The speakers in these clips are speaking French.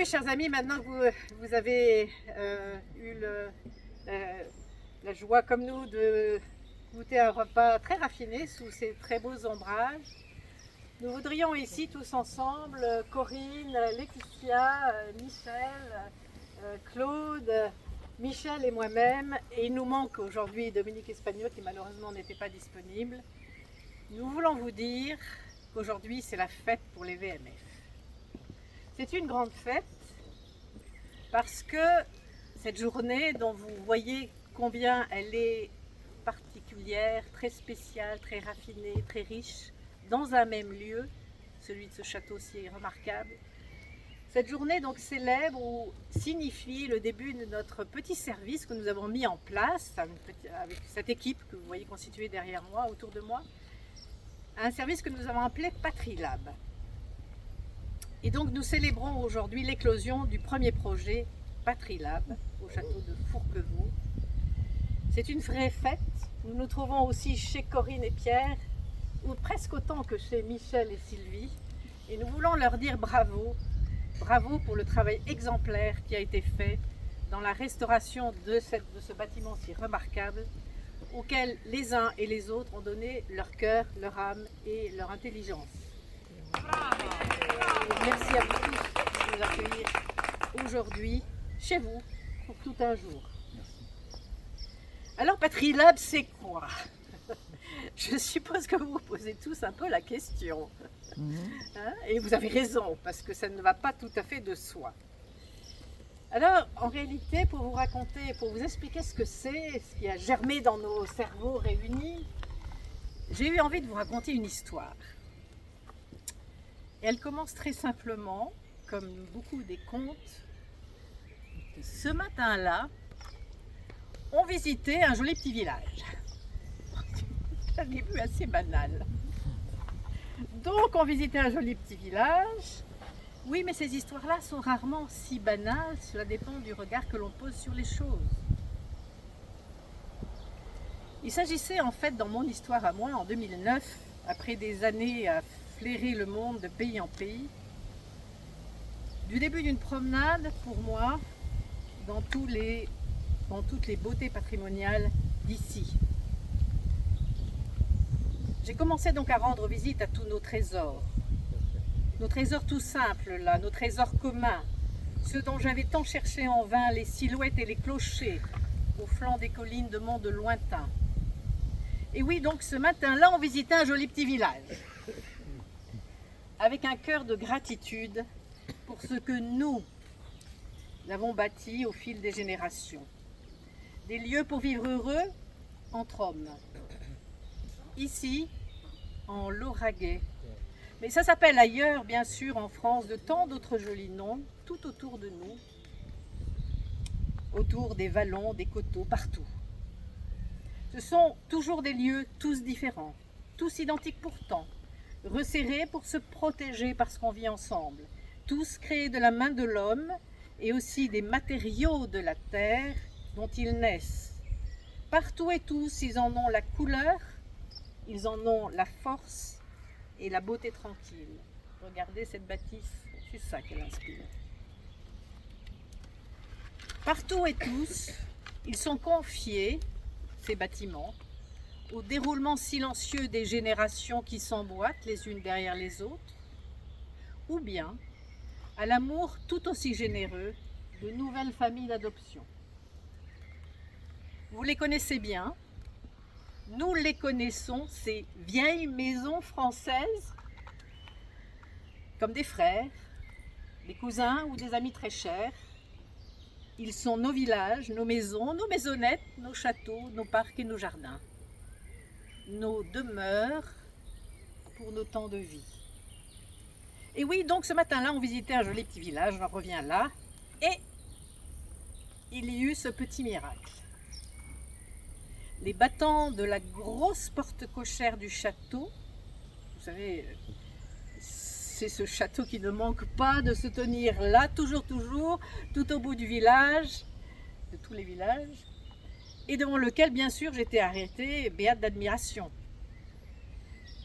oui, chers amis, maintenant que vous avez eu la joie comme nous de goûter un repas très raffiné sous ces très beaux ombrages, nous voudrions ici tous ensemble, Corinne, Laetitia, Michel, Claude, Michel et moi-même, et il nous manque aujourd'hui Dominique Espagnol qui malheureusement n'était pas disponible. Nous voulons vous dire qu'aujourd'hui c'est la fête pour les VMF. C'est une grande fête parce que cette journée dont vous voyez combien elle est particulière, très spéciale, très raffinée, très riche, dans un même lieu, celui de ce château si remarquable. Cette journée donc célèbre ou signifie le début de notre petit service que nous avons mis en place avec cette équipe que vous voyez constituée derrière moi, autour de moi, un service que nous avons appelé Patrilab. Et donc nous célébrons aujourd'hui l'éclosion du premier projet Patrilab au château de Fourquevaux. C'est une vraie fête. Nous nous trouvons aussi chez Corinne et Pierre, ou presque autant que chez Michel et Sylvie. Et nous voulons leur dire bravo. Bravo pour le travail exemplaire qui a été fait dans la restauration de ce bâtiment si remarquable, auquel les uns et les autres ont donné leur cœur, leur âme et leur intelligence. Bravo. Merci à vous tous de nous accueillir aujourd'hui chez vous pour tout un jour. Alors Patrilab, c'est quoi? Je suppose que vous vous posez tous un peu la question. Hein? Et vous avez raison, parce que ça ne va pas tout à fait de soi. Alors, en réalité, pour vous raconter, pour vous expliquer ce que c'est, ce qui a germé dans nos cerveaux réunis, j'ai eu envie de vous raconter une histoire. Et elle commence très simplement, comme beaucoup des contes. Ce matin-là, on visitait un joli petit village. Un début assez banal. Donc on visitait un joli petit village. Oui, mais ces histoires-là sont rarement si banales, cela dépend du regard que l'on pose sur les choses. Il s'agissait en fait, dans mon histoire à moi, en 2009, après des années à flairer le monde de pays en pays, du début d'une promenade pour moi dans toutes les beautés patrimoniales d'ici. J'ai commencé donc à rendre visite à tous nos trésors tout simples là, nos trésors communs, ceux dont j'avais tant cherché en vain les silhouettes et les clochers au flanc des collines de monts de lointains. Et oui, donc ce matin-là, on visitait un joli petit village, avec un cœur de gratitude pour ce que nous avons bâti au fil des générations. Des lieux pour vivre heureux entre hommes. Ici, en Lauragais. Mais ça s'appelle ailleurs, bien sûr, en France, de tant d'autres jolis noms, tout autour de nous, autour des vallons, des coteaux, partout. Ce sont toujours des lieux tous différents, tous identiques pourtant, resserrés pour se protéger parce qu'on vit ensemble, tous créés de la main de l'homme et aussi des matériaux de la terre dont ils naissent. Partout et tous, ils en ont la couleur, ils en ont la force et la beauté tranquille. Regardez cette bâtisse, c'est ça qu'elle inspire. Partout et tous, ils sont confiés, ces bâtiments, au déroulement silencieux des générations qui s'emboîtent les unes derrière les autres, ou bien à l'amour tout aussi généreux de nouvelles familles d'adoption. Vous les connaissez bien. Nous les connaissons, ces vieilles maisons françaises, comme des frères, des cousins ou des amis très chers. Ils sont nos villages, nos maisons, nos maisonnettes, nos châteaux, nos parcs et nos jardins. Nos demeures pour nos temps de vie. Et oui, donc ce matin-là, on visitait un joli petit village, j'en reviens là, et il y eut ce petit miracle. Les battants de la grosse porte cochère du château, vous savez, c'est ce château qui ne manque pas de se tenir là, toujours, tout au bout du village, de tous les villages, et devant lequel, bien sûr, j'étais arrêtée, béate d'admiration.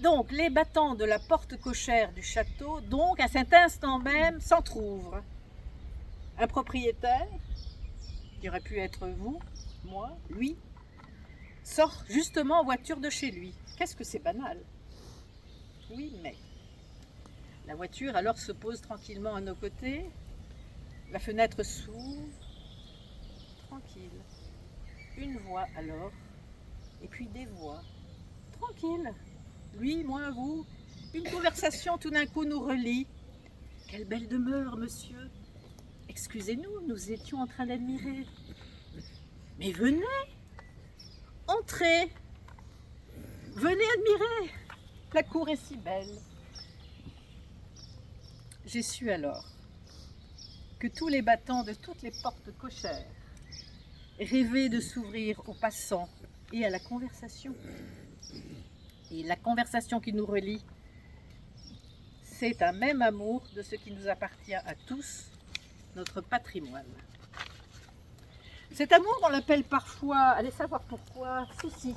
Donc, les battants de la porte cochère du château, donc, à cet instant même, s'entr'ouvrent. Un propriétaire, qui aurait pu être vous, moi, lui, sort justement en voiture de chez lui. Qu'est-ce que c'est banal? Oui, mais la voiture alors se pose tranquillement à nos côtés, la fenêtre s'ouvre, tranquille. Une voix alors, et puis des voix, tranquille. Lui, moi, vous, une conversation tout d'un coup nous relie. Quelle belle demeure, monsieur. Excusez-nous, nous étions en train d'admirer. Mais venez, entrez, venez admirer. La cour est si belle. J'ai su alors que tous les battants de toutes les portes cochères rêvaient de s'ouvrir aux passants et à la conversation. Et la conversation qui nous relie, c'est un même amour de ce qui nous appartient à tous, notre patrimoine. Cet amour, on l'appelle parfois, allez savoir pourquoi, souci.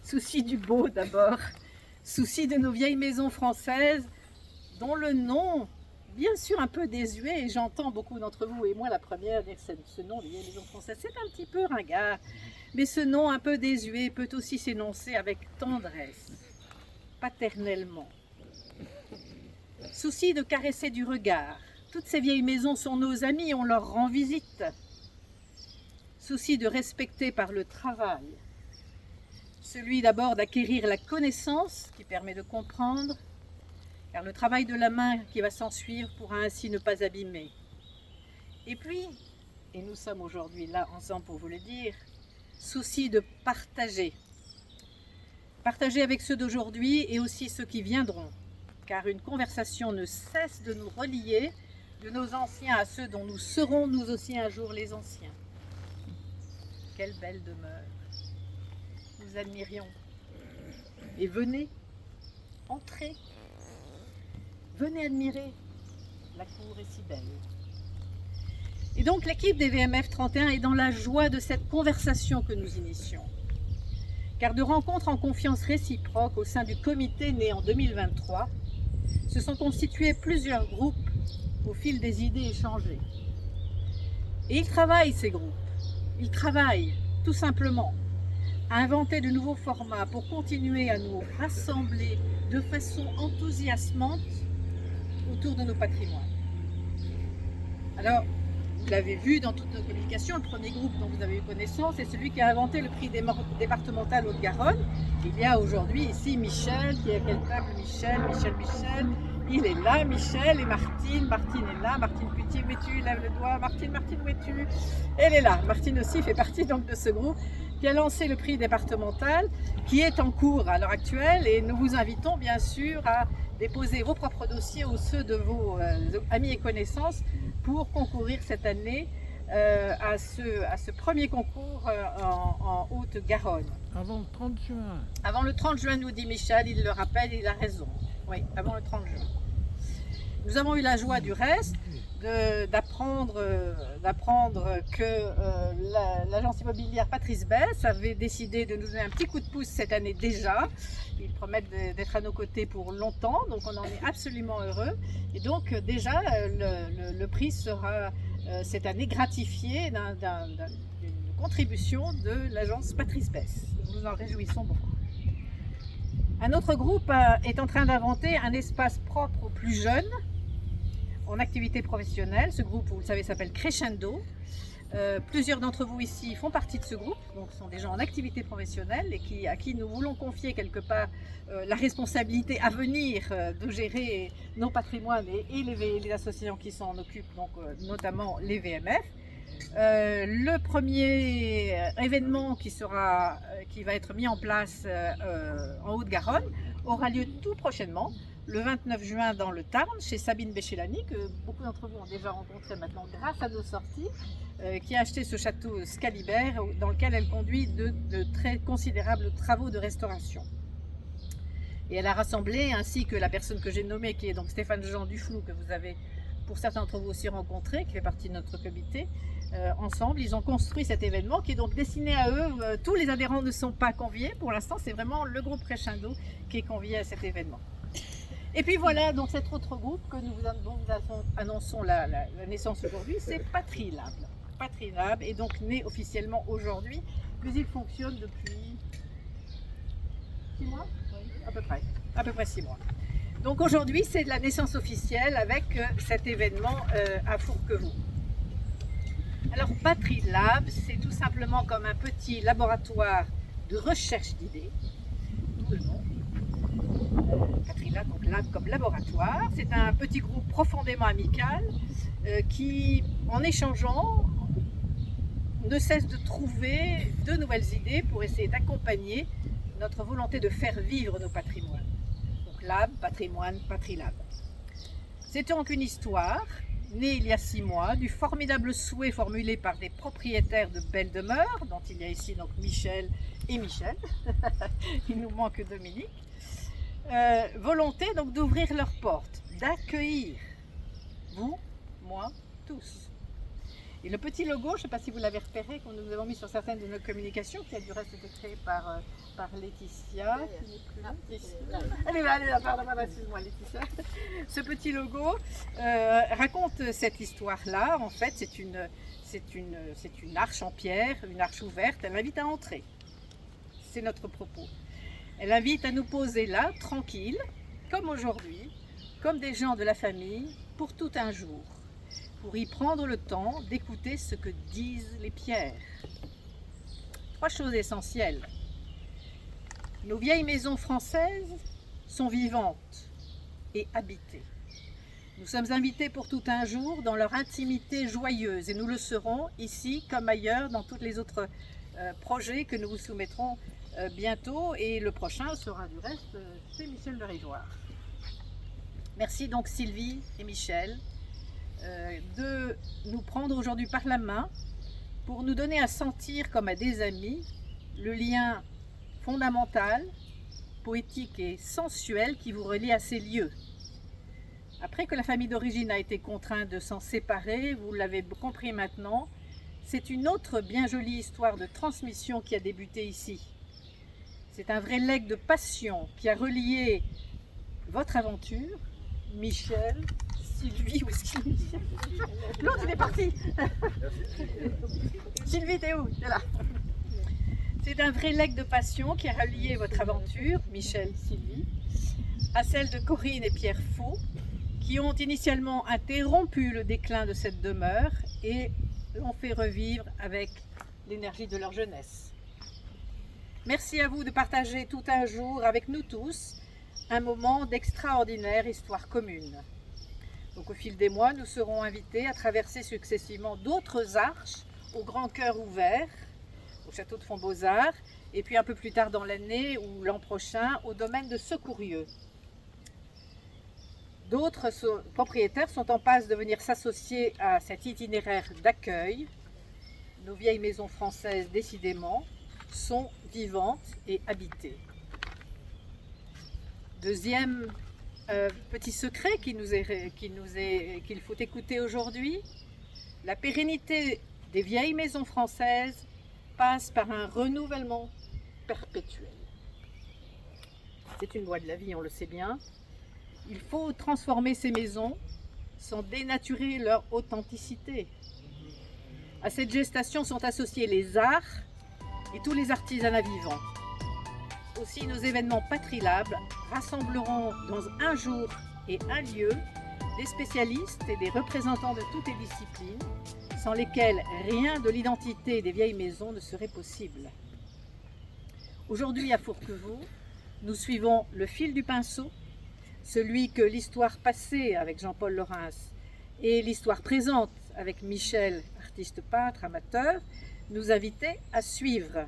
Souci du beau d'abord, souci de nos vieilles maisons françaises, dont le nom, bien sûr un peu désuet, et j'entends beaucoup d'entre vous, et moi la première, dire que ce nom, les vieilles maisons françaises, c'est un petit peu ringard, mais ce nom un peu désuet peut aussi s'énoncer avec tendresse, paternellement. Souci de caresser du regard, toutes ces vieilles maisons sont nos amis, on leur rend visite. Souci de respecter par le travail, celui d'abord d'acquérir la connaissance qui permet de comprendre, car le travail de la main qui va s'ensuivre pourra ainsi ne pas abîmer. Et puis, et nous sommes aujourd'hui là ensemble pour vous le dire, souci de partager. Partager avec ceux d'aujourd'hui et aussi ceux qui viendront, car une conversation ne cesse de nous relier de nos anciens à ceux dont nous serons nous aussi un jour les anciens. Quelle belle demeure! Nous admirions. Et venez, entrez, venez admirer, la cour est si belle. Et donc l'équipe des VMF 31 est dans la joie de cette conversation que nous initions. Car de rencontres en confiance réciproque au sein du comité né en 2023, se sont constitués plusieurs groupes au fil des idées échangées. Et ils travaillent ces groupes, ils travaillent tout simplement à inventer de nouveaux formats pour continuer à nous rassembler de façon enthousiasmante autour de nos patrimoines. Alors, vous l'avez vu dans toutes nos communications, le premier groupe dont vous avez eu connaissance est celui qui a inventé le prix départemental Haute-Garonne. Il y a aujourd'hui ici Michel, qui est à quelle table? Michel, il est là, Michel, et Martine est là, Martine Putier, où es-tu? Lève le doigt, Martine, où es-tu? Elle est là, Martine aussi fait partie donc de ce groupe qui a lancé le prix départemental, qui est en cours à l'heure actuelle, et nous vous invitons bien sûr à déposer vos propres dossiers ou ceux de vos amis et connaissances pour concourir cette année à ce premier concours en Haute-Garonne. Avant le 30 juin. Avant le 30 juin, nous dit Michel, il le rappelle, il a raison. Oui, avant le 30 juin. Nous avons eu la joie du reste d'apprendre que l'agence immobilière Patrice Besse avait décidé de nous donner un petit coup de pouce cette année déjà. Ils promettent d'être à nos côtés pour longtemps, donc on en est absolument heureux. Et donc déjà, le prix sera cette année gratifié d'une contribution de l'agence Patrice Besse. Nous nous en réjouissons beaucoup. Un autre groupe est en train d'inventer un espace propre aux plus jeunes en activité professionnelle. Ce groupe, vous le savez, s'appelle Crescendo. Plusieurs d'entre vous ici font partie de ce groupe, donc ce sont des gens en activité professionnelle et à qui nous voulons confier quelque part la responsabilité à venir de gérer nos patrimoines et les associations qui s'en occupent, donc notamment les VMF. Le premier événement qui va être mis en place en Haute-Garonne aura lieu tout prochainement, le 29 juin dans le Tarn, chez Sabine Béchélani, que beaucoup d'entre vous ont déjà rencontré maintenant grâce à nos sorties, qui a acheté ce château Scalibert dans lequel elle conduit de très considérables travaux de restauration. Et elle a rassemblé, ainsi que la personne que j'ai nommée, qui est donc Stéphane Jean Duflou, que vous avez pour certains d'entre vous aussi rencontré, qui fait partie de notre comité. Ensemble, ils ont construit cet événement qui est donc destiné à eux. Tous les adhérents ne sont pas conviés. Pour l'instant, c'est vraiment le groupe Crescendo qui est convié à cet événement. Et puis voilà, donc cet autre groupe que dont nous annonçons la naissance aujourd'hui, c'est Patrilab. Patrilab est donc né officiellement aujourd'hui, mais il fonctionne depuis 6 mois, à peu près 6 mois. Donc aujourd'hui, c'est la naissance officielle avec cet événement à Fourquevaux. Alors Patrilab, c'est tout simplement comme un petit laboratoire de recherche d'idées, d'où le nom. Patrilab, donc lab comme laboratoire. C'est un petit groupe profondément amical qui, en échangeant, ne cesse de trouver de nouvelles idées pour essayer d'accompagner notre volonté de faire vivre nos patrimoines. Donc lab, patrimoine, Patrilab. C'est donc une histoire née il y a 6 mois du formidable souhait formulé par des propriétaires de belles demeures, dont il y a ici donc Michel et Michel. Il nous manque Dominique. Volonté donc d'ouvrir leurs portes, d'accueillir vous, moi, tous. Et le petit logo, je ne sais pas si vous l'avez repéré, que nous avons mis sur certaines de nos communications, qui a du reste été créé par Laetitia, qui n'est plus là. Elle est là, pardon, excuse-moi Laetitia. Ce petit logo raconte cette histoire-là. En fait, c'est une arche en pierre, une arche ouverte. Elle invite à entrer. C'est notre propos. Elle invite à nous poser là, tranquille, comme aujourd'hui, comme des gens de la famille, pour tout un jour, pour y prendre le temps d'écouter ce que disent les pierres. 3 choses essentielles. Nos vieilles maisons françaises sont vivantes et habitées. Nous sommes invités pour tout un jour dans leur intimité joyeuse et nous le serons ici comme ailleurs dans tous les autres projets que nous vous soumettrons bientôt, et le prochain sera du reste chez Michel de Rivoire. Merci donc Sylvie et Michel de nous prendre aujourd'hui par la main pour nous donner à sentir comme à des amis le lien fondamental, poétique et sensuel qui vous relie à ces lieux. Après que la famille d'origine a été contrainte de s'en séparer, vous l'avez compris maintenant, c'est une autre bien jolie histoire de transmission qui a débuté ici. C'est un vrai legs de passion qui a relié votre aventure, Michel, Sylvie, où est-ce qu'il est Michel? L'autre il est parti. Sylvie, t'es où? T'es là. C'est un vrai legs de passion qui a relié votre aventure, Michel, Sylvie, à celle de Corinne et Pierre Faux, qui ont initialement interrompu le déclin de cette demeure et l'ont fait revivre avec l'énergie de leur jeunesse. Merci à vous de partager tout un jour avec nous tous un moment d'extraordinaire histoire commune. Donc au fil des mois, nous serons invités à traverser successivement d'autres arches au grand cœur ouvert, au château de Font-Beaux-Arts, et puis un peu plus tard dans l'année ou l'an prochain au domaine de Secourieux. D'autres propriétaires sont en passe de venir s'associer à cet itinéraire d'accueil. Nos vieilles maisons françaises, décidément, sont vivantes et habitées. Deuxième petit secret qu'il faut écouter aujourd'hui, la pérennité des vieilles maisons françaises passe par un renouvellement perpétuel. C'est une loi de la vie, on le sait bien. Il faut transformer ces maisons sans dénaturer leur authenticité. À cette gestation sont associés les arts et tous les artisanats vivants. Aussi, nos événements Patrilab rassembleront dans un jour et un lieu des spécialistes et des représentants de toutes les disciplines, sans lesquels rien de l'identité des vieilles maisons ne serait possible. Aujourd'hui à Fourquevaux, nous suivons le fil du pinceau, celui que l'histoire passée avec Jean-Paul Laurens et l'histoire présente avec Michel, artiste peintre, amateur, nous invitaient à suivre.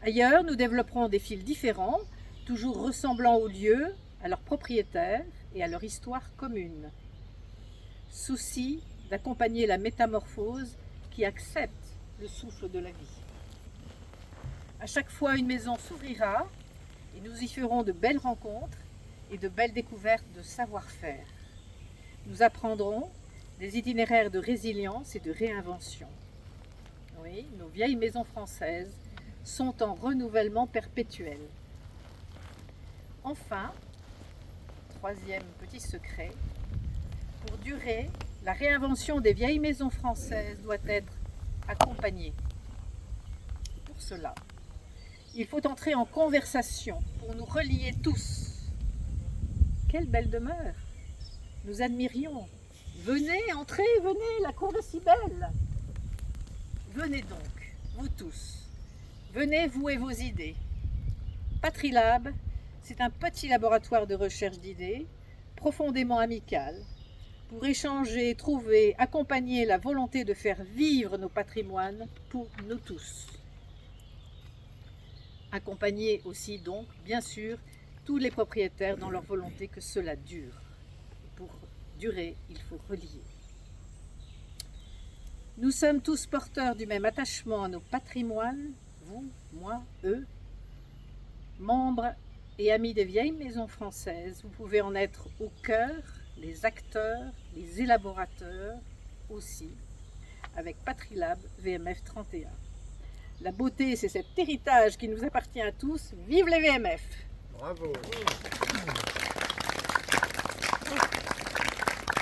Ailleurs, nous développerons des fils différents, toujours ressemblants aux lieux, à leurs propriétaires et à leur histoire commune. Souci d'accompagner la métamorphose qui accepte le souffle de la vie. À chaque fois, une maison s'ouvrira et nous y ferons de belles rencontres et de belles découvertes de savoir-faire. Nous apprendrons des itinéraires de résilience et de réinvention. Oui, nos vieilles maisons françaises sont en renouvellement perpétuel. Enfin, troisième petit secret, pour durer, la réinvention des vieilles maisons françaises doit être accompagnée. Pour cela, il faut entrer en conversation pour nous relier tous. Quelle belle demeure! Nous admirions. Venez, entrez, venez, la cour est si belle. Venez donc, vous tous. Venez vouer vos idées. Patrilab, c'est un petit laboratoire de recherche d'idées, profondément amical, pour échanger, trouver, accompagner la volonté de faire vivre nos patrimoines pour nous tous. Accompagner aussi donc, bien sûr, tous les propriétaires dans leur volonté que cela dure. Pour durer, il faut relier. Nous sommes tous porteurs du même attachement à nos patrimoines, vous, moi, eux, membres et amis des vieilles maisons françaises. Vous pouvez en être au cœur, les acteurs, les élaborateurs aussi, avec Patrilab VMF 31. La beauté, c'est cet héritage qui nous appartient à tous. Vive les VMF! Bravo!